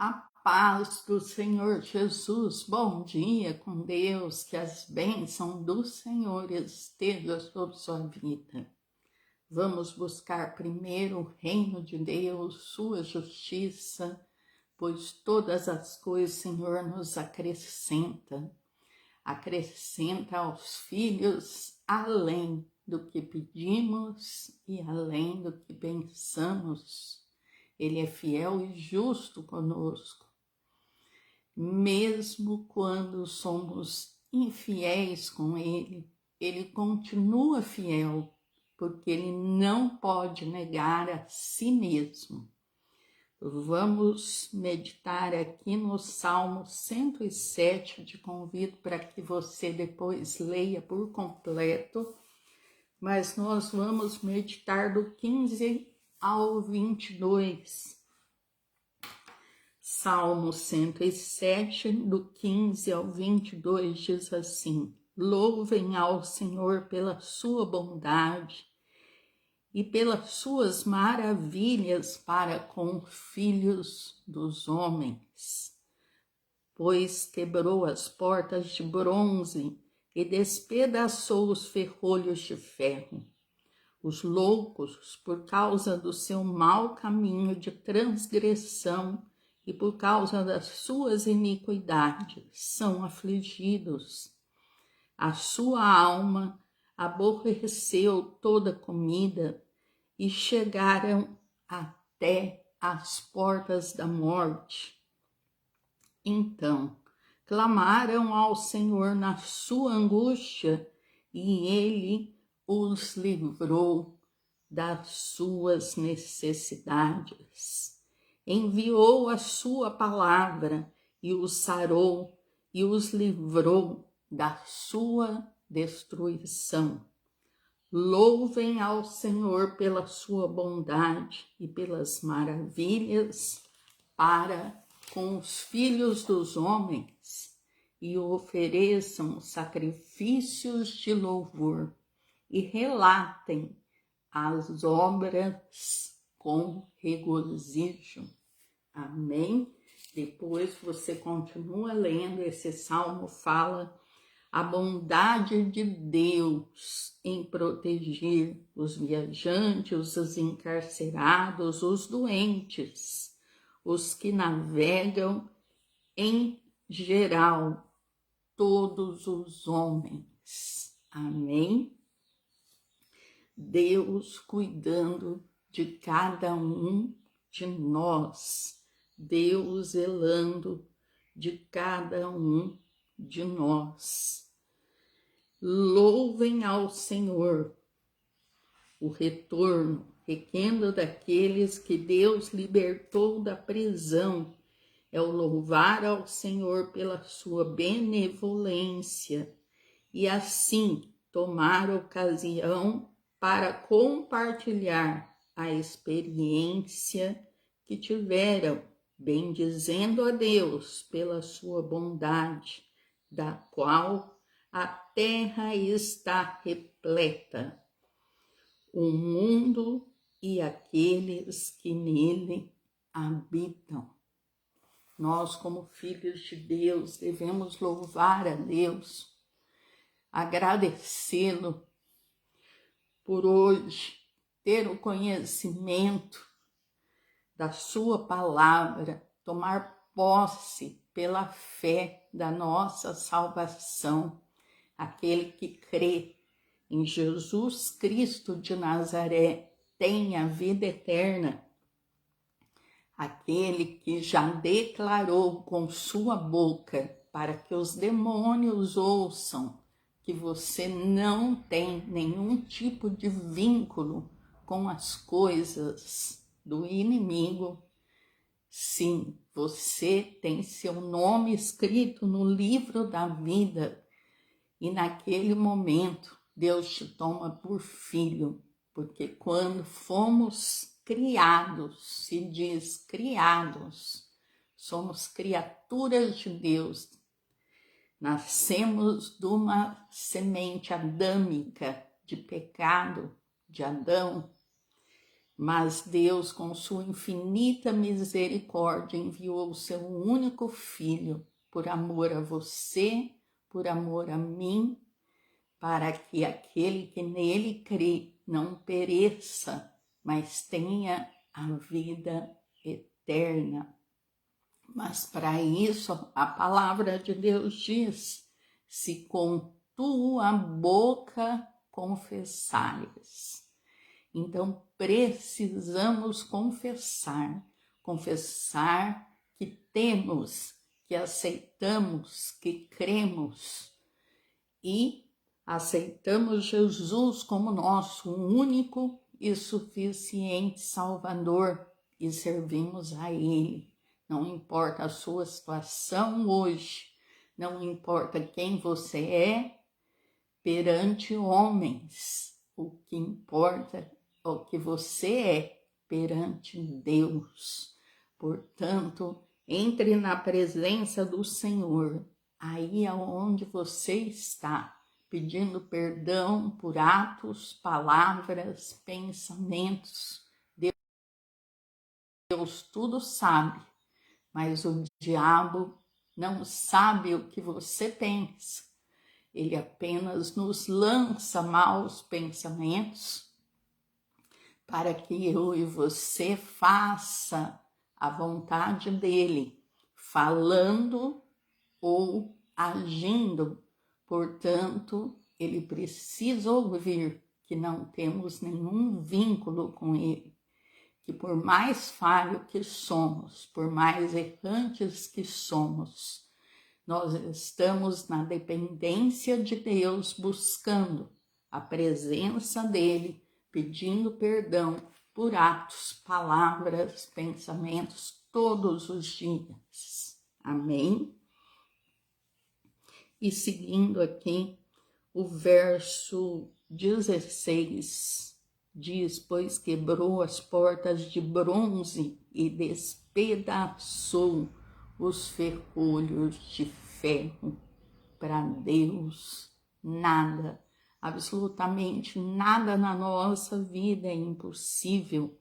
A paz do Senhor Jesus, bom dia com Deus, que as bênçãos do Senhor estejam sobre sua vida. Vamos buscar primeiro o reino de Deus, sua justiça, pois todas as coisas o Senhor nos acrescenta. Acrescenta aos filhos além do que pedimos e além do que pensamos. Ele é fiel e justo conosco. Mesmo quando somos infiéis com Ele, Ele continua fiel, porque Ele não pode negar a si mesmo. Vamos meditar aqui no Salmo 107, te convido para que você depois leia por completo, mas nós vamos meditar do 15 ao 22. Salmo 107, do 15 ao 22, diz assim: Louvem ao Senhor pela sua bondade e pelas suas maravilhas para com os filhos dos homens, pois quebrou as portas de bronze e despedaçou os ferrolhos de ferro. Os loucos, por causa do seu mau caminho de transgressão e por causa das suas iniquidades, são afligidos. A sua alma aborreceu toda comida e chegaram até as portas da morte. Então, clamaram ao Senhor na sua angústia e Ele os livrou das suas necessidades. Enviou a sua palavra e os sarou e os livrou da sua destruição. Louvem ao Senhor pela sua bondade e pelas maravilhas para com os filhos dos homens e ofereçam sacrifícios de louvor e relatem as obras com regozijo. Amém? Depois você continua lendo, esse salmo fala a bondade de Deus em proteger os viajantes, os encarcerados, os doentes, os que navegam em geral, todos os homens. Amém? Deus cuidando de cada um de nós, Deus zelando de cada um de nós. Louvem ao Senhor o retorno requendo daqueles que Deus libertou da prisão. É o louvar ao Senhor pela sua benevolência e assim tomar ocasião para compartilhar a experiência que tiveram, bendizendo a Deus pela sua bondade, da qual a terra está repleta, o mundo e aqueles que nele habitam. Nós, como filhos de Deus, devemos louvar a Deus, agradecê-lo por hoje ter o conhecimento da sua palavra, tomar posse pela fé da nossa salvação, aquele que crê em Jesus Cristo de Nazaré tem a vida eterna. Aquele que já declarou com sua boca para que os demônios ouçam que você não tem nenhum tipo de vínculo com as coisas do inimigo. Sim, você tem seu nome escrito no livro da vida e naquele momento Deus te toma por filho, porque quando fomos criados, se diz criados, somos criaturas de Deus, nascemos de uma semente adâmica de pecado de Adão, Mas Deus, com sua infinita misericórdia, enviou o seu único filho por amor a você, por amor a mim, para que aquele que nele crê não pereça, mas tenha a vida eterna. Mas para isso, a palavra de Deus diz: se com tua boca confessares. Então, precisamos confessar que temos, que aceitamos, que cremos e aceitamos Jesus como nosso único e suficiente Salvador e servimos a Ele. Não importa a sua situação hoje, não importa quem você é perante homens, o que importa é o que você é perante Deus. Portanto, entre na presença do Senhor, aí aonde você está, pedindo perdão por atos, palavras, pensamentos. Deus tudo sabe, mas o diabo não sabe o que você pensa. Ele apenas nos lança maus pensamentos para que eu e você faça a vontade dele, falando ou agindo. Portanto, ele precisa ouvir que não temos nenhum vínculo com ele, que por mais falho que somos, por mais errantes que somos, nós estamos na dependência de Deus, buscando a presença dele, pedindo perdão por atos, palavras, pensamentos todos os dias. Amém? E seguindo aqui, o verso 16 diz: pois quebrou as portas de bronze e despedaçou os ferrolhos de ferro. Para Deus, nada, absolutamente nada na nossa vida é impossível.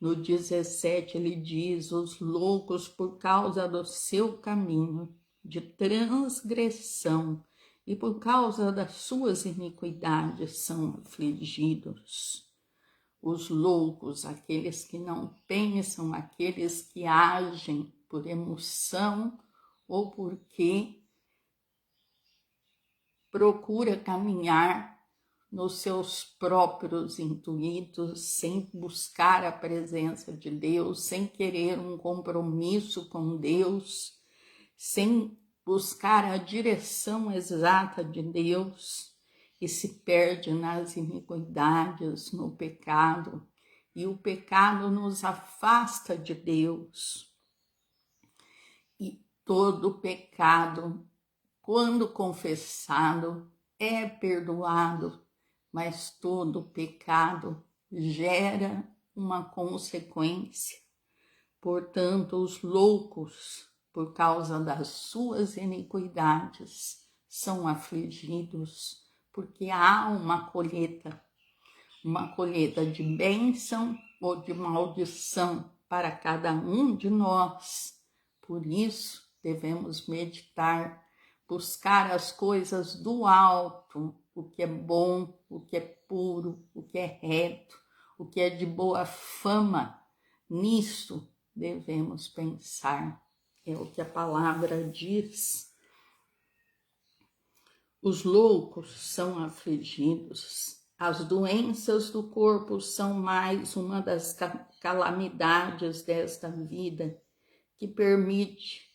No 17 ele diz: os loucos por causa do seu caminho de transgressão e por causa das suas iniquidades são afligidos. Os loucos, aqueles que não pensam, aqueles que agem por emoção ou porque procura caminhar nos seus próprios intuitos, sem buscar a presença de Deus, sem querer um compromisso com Deus, sem buscar a direção exata de Deus, e se perde nas iniquidades, no pecado, e o pecado nos afasta de Deus. E todo pecado, quando confessado, é perdoado, mas todo pecado gera uma consequência. Portanto, os loucos, por causa das suas iniquidades, são afligidos, porque há uma colheita de bênção ou de maldição para cada um de nós. Por isso, devemos meditar, buscar as coisas do alto, o que é bom, o que é puro, o que é reto, o que é de boa fama. Nisso devemos pensar. É o que a palavra diz. Os loucos são afligidos. As doenças do corpo são mais uma das calamidades desta vida que permite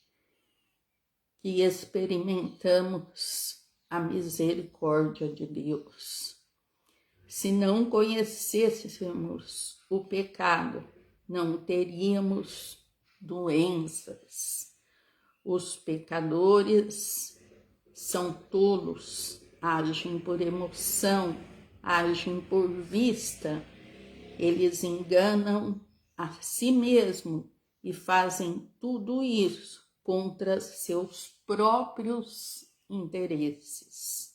que experimentamos a misericórdia de Deus. Se não conhecêssemos o pecado, não teríamos doenças. Os pecadores são tolos, agem por emoção, agem por vista. Eles enganam a si mesmos e fazem tudo isso contra seus próprios interesses,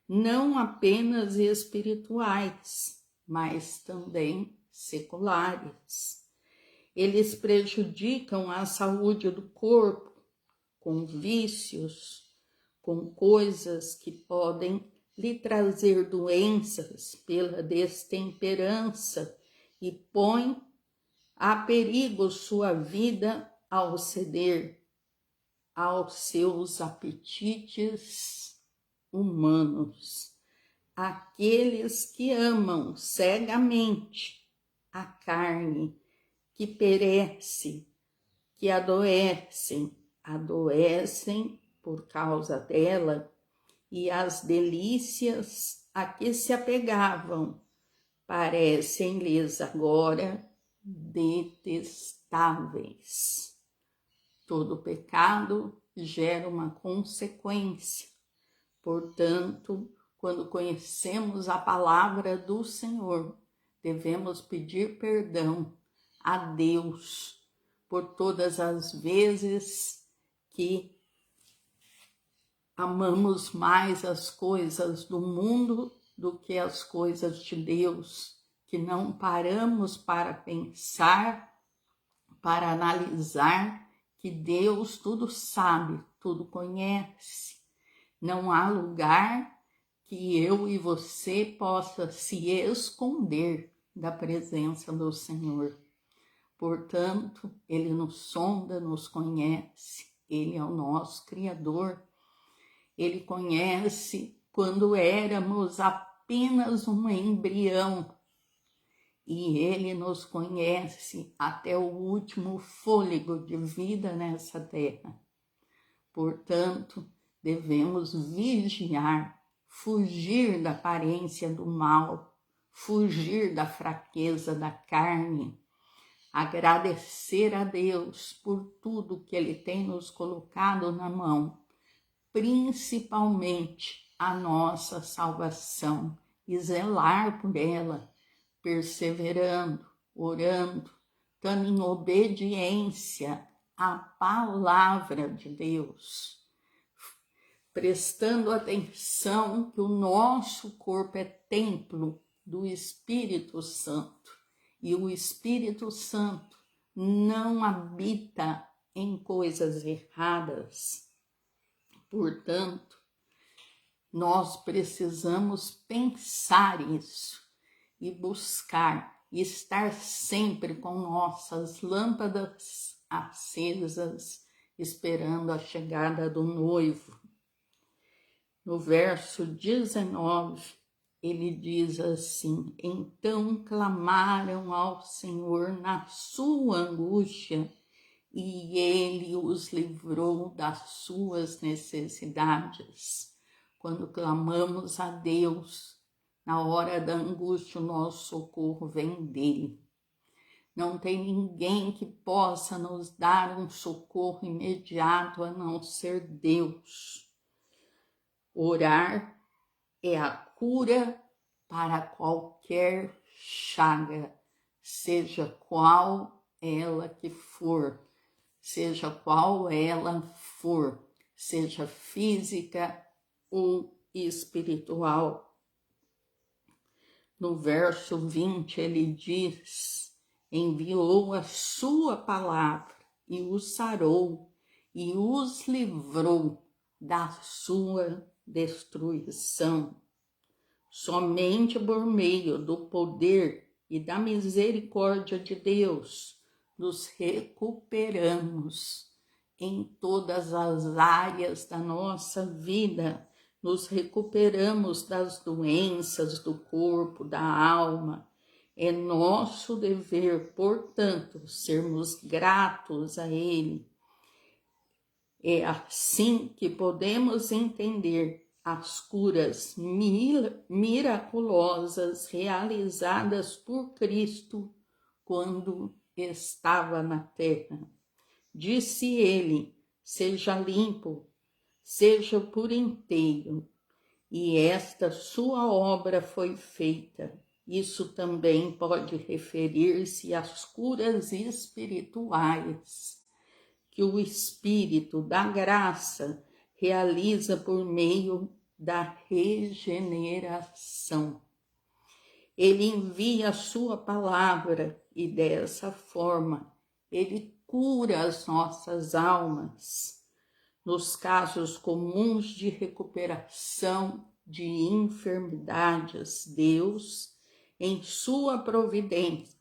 não apenas espirituais, mas também seculares. Eles prejudicam a saúde do corpo com vícios, com coisas que podem lhe trazer doenças pela destemperança e põem a perigo sua vida ao ceder aos seus apetites humanos. Aqueles que amam cegamente a carne, que perece, que adoecem por causa dela, e as delícias a que se apegavam parecem-lhes agora detestáveis. Todo pecado gera uma consequência. Portanto, quando conhecemos a palavra do Senhor, devemos pedir perdão a Deus por todas as vezes que amamos mais as coisas do mundo do que as coisas de Deus, que não paramos para pensar, para analisar que Deus tudo sabe, tudo conhece. Não há lugar que eu e você possa se esconder da presença do Senhor. Portanto, Ele nos sonda, nos conhece, Ele é o nosso Criador. Ele conhece quando éramos apenas um embrião e Ele nos conhece até o último fôlego de vida nessa terra. Portanto, devemos vigiar, fugir da aparência do mal, fugir da fraqueza da carne, agradecer a Deus por tudo que Ele tem nos colocado na mão, principalmente a nossa salvação, e zelar por ela, perseverando, orando, estando em obediência à palavra de Deus, prestando atenção que o nosso corpo é templo do Espírito Santo, e o Espírito Santo não habita em coisas erradas. Portanto, nós precisamos pensar isso e buscar e estar sempre com nossas lâmpadas acesas, esperando a chegada do noivo. No verso 19, ele diz assim: então clamaram ao Senhor na sua angústia, e Ele os livrou das suas necessidades. Quando clamamos a Deus, na hora da angústia, o nosso socorro vem dele. Não tem ninguém que possa nos dar um socorro imediato a não ser Deus. Orar é a cura para qualquer chaga, seja qual ela que for, seja qual ela for, seja física ou espiritual. No verso 20 ele diz: enviou a sua palavra e os sarou e os livrou da sua destruição. Somente por meio do poder e da misericórdia de Deus nos recuperamos em todas as áreas da nossa vida. Nos recuperamos das doenças do corpo, da alma. É nosso dever, portanto, sermos gratos a Ele. É assim que podemos entender as curas miraculosas realizadas por Cristo quando estava na terra. Disse ele: seja limpo, seja por inteiro. E esta sua obra foi feita. Isso também pode referir-se às curas espirituais que o Espírito da graça realiza por meio da regeneração. Ele envia a sua palavra e dessa forma ele cura as nossas almas. Nos casos comuns de recuperação de enfermidades, Deus, em sua providência,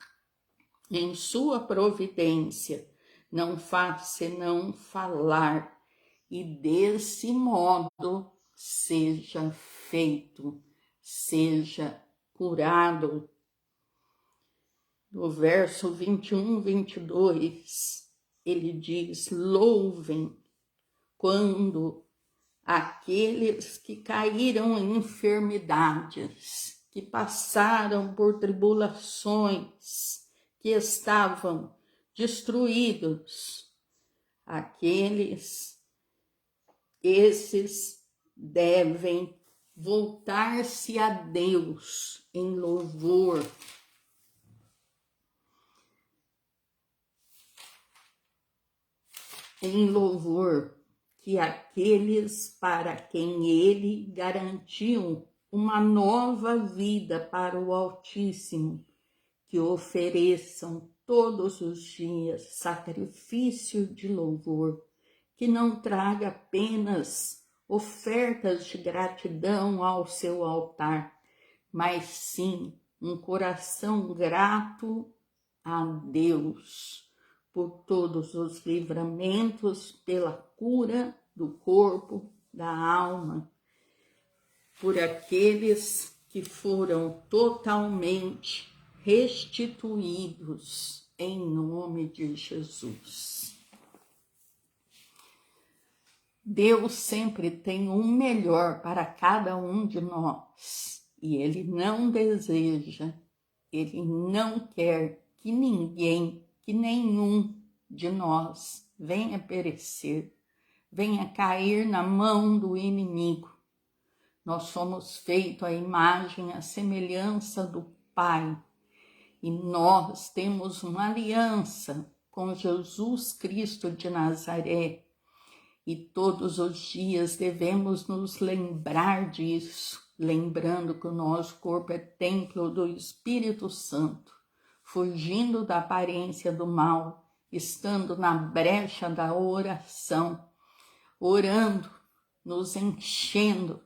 não faz senão falar, e desse modo seja feito, seja curado. No verso 21, 22, ele diz: louvem quando aqueles que caíram em enfermidades, que passaram por tribulações, que estavam destruídos, esses devem voltar-se a Deus em louvor. Em louvor, que aqueles para quem ele garantiu uma nova vida para o Altíssimo, que ofereçam todos os dias sacrifício de louvor, que não traga apenas ofertas de gratidão ao seu altar, mas sim um coração grato a Deus por todos os livramentos, pela cura do corpo, da alma, por aqueles que foram totalmente restituídos em nome de Jesus. Deus sempre tem o melhor para cada um de nós e Ele não deseja, Ele não quer que ninguém, que nenhum de nós venha perecer, venha cair na mão do inimigo. Nós somos feitos à imagem, à semelhança do Pai, e nós temos uma aliança com Jesus Cristo de Nazaré, e todos os dias devemos nos lembrar disso, lembrando que o nosso corpo é templo do Espírito Santo, fugindo da aparência do mal, estando na brecha da oração, orando, nos enchendo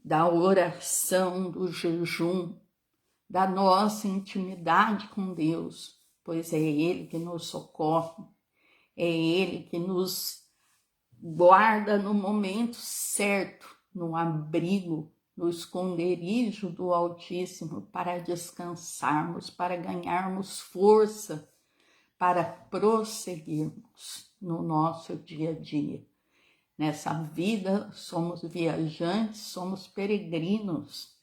da oração, do jejum, da nossa intimidade com Deus, pois é Ele que nos socorre, é Ele que nos guarda no momento certo, no abrigo, no esconderijo do Altíssimo, para descansarmos, para ganharmos força, para prosseguirmos no nosso dia a dia. Nessa vida somos viajantes, somos peregrinos.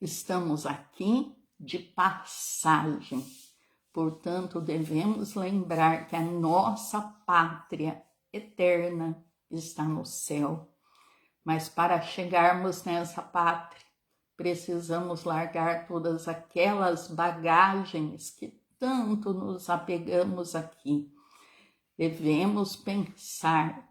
Estamos aqui de passagem. Portanto, devemos lembrar que a nossa pátria eterna está no céu. Mas para chegarmos nessa pátria, precisamos largar todas aquelas bagagens que tanto nos apegamos aqui. Devemos pensar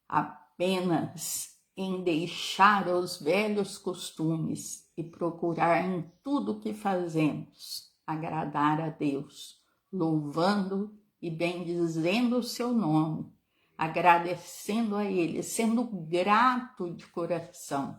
apenas em deixar os velhos costumes e procurar em tudo que fazemos agradar a Deus, louvando e bendizendo o seu nome, agradecendo a Ele, sendo grato de coração,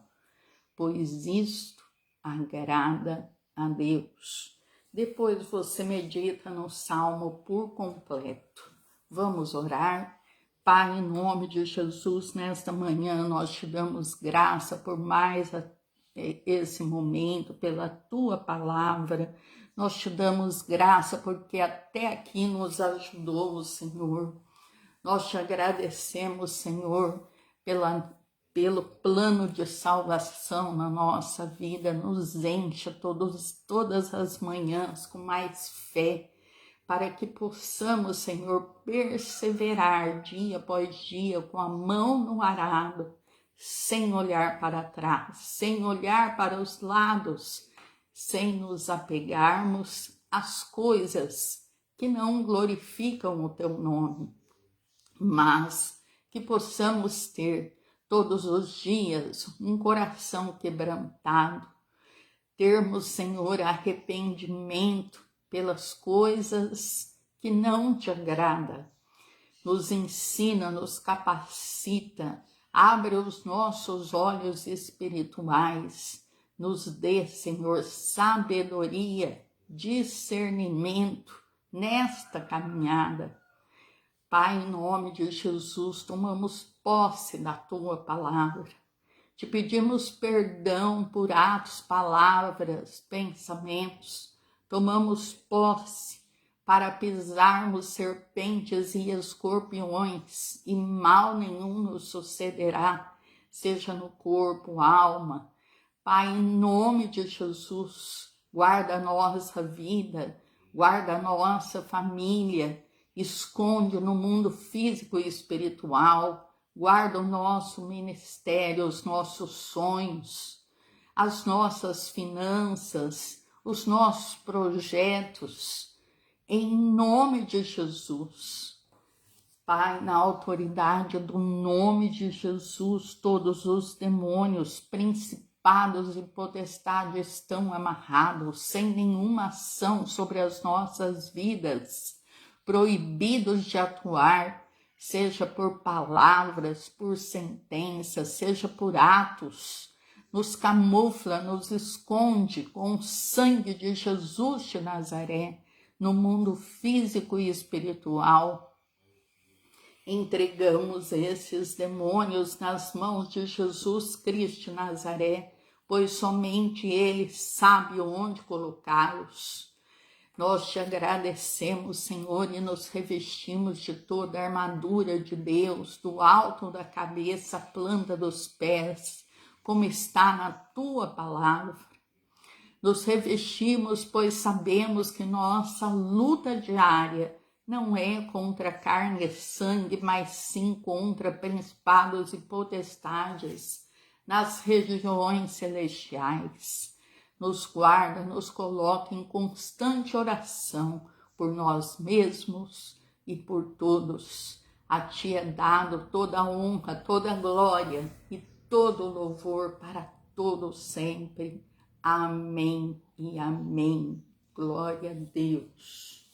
pois isto agrada a Deus. Depois você medita no Salmo por completo. Vamos orar. Pai, em nome de Jesus, nesta manhã nós te damos graça por mais esse momento, pela tua palavra. Nós te damos graça porque até aqui nos ajudou, Senhor. Nós te agradecemos, Senhor, pelo plano de salvação na nossa vida. Nos encha todas as manhãs com mais fé, para que possamos, Senhor, perseverar dia após dia com a mão no arado, sem olhar para trás, sem olhar para os lados, sem nos apegarmos às coisas que não glorificam o teu nome, mas que possamos ter todos os dias um coração quebrantado, termos, Senhor, arrependimento pelas coisas que não te agrada. Nos ensina, nos capacita, abre os nossos olhos espirituais, nos dê, Senhor, sabedoria, discernimento nesta caminhada. Pai, em nome de Jesus, tomamos posse da Tua palavra. Te pedimos perdão por atos, palavras, pensamentos. Tomamos posse para pisarmos serpentes e escorpiões, e mal nenhum nos sucederá, seja no corpo, alma. Pai, em nome de Jesus, guarda a nossa vida, guarda a nossa família, esconde no mundo físico e espiritual, guarda o nosso ministério, os nossos sonhos, as nossas finanças, os nossos projetos, em nome de Jesus. Pai, na autoridade do nome de Jesus, todos os demônios, principados e potestades estão amarrados, sem nenhuma ação sobre as nossas vidas, proibidos de atuar, seja por palavras, por sentenças, seja por atos. Nos camufla, nos esconde com o sangue de Jesus de Nazaré, no mundo físico e espiritual. Entregamos esses demônios nas mãos de Jesus Cristo de Nazaré, pois somente Ele sabe onde colocá-los. Nós te agradecemos, Senhor, e nos revestimos de toda a armadura de Deus, do alto da cabeça à planta dos pés, como está na Tua palavra. Nos revestimos, pois sabemos que nossa luta diária não é contra carne e sangue, mas sim contra principados e potestades nas regiões celestiais. Nos guarda, nos coloca em constante oração por nós mesmos e por todos. A Ti é dado toda a honra, toda a glória e todo o louvor para todos sempre. Amém e amém. Glória a Deus.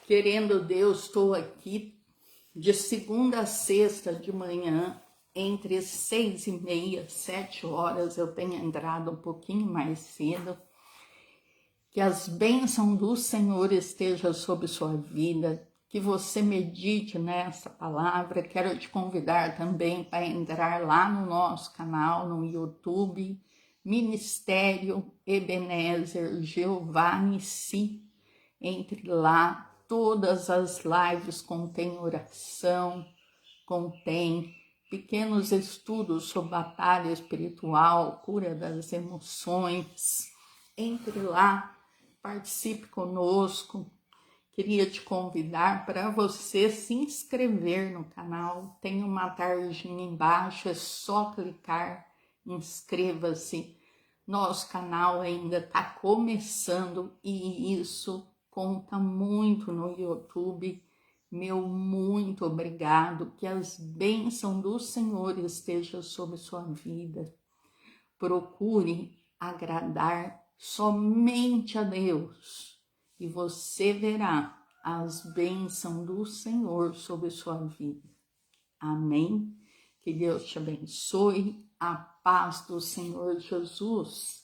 Querendo Deus, estou aqui de segunda a sexta de manhã, entre 6h30 e 7h. Eu tenho entrado um pouquinho mais cedo. Que as bênçãos do Senhor estejam sobre sua vida, que você medite nessa palavra. Quero te convidar também para entrar lá no nosso canal, no YouTube, Ministério Ebenezer Jeová Nissi. Entre lá, todas as lives contêm oração, contém pequenos estudos sobre batalha espiritual, cura das emoções. Entre lá, participe conosco. Queria te convidar para você se inscrever no canal. Tem uma tarjinha embaixo, é só clicar, inscreva-se. Nosso canal ainda está começando e isso conta muito no YouTube. Meu muito obrigado, que as bênçãos do Senhor estejam sobre sua vida. Procure agradar somente a Deus e você verá as bênçãos do Senhor sobre sua vida. Amém? Que Deus te abençoe, a paz do Senhor Jesus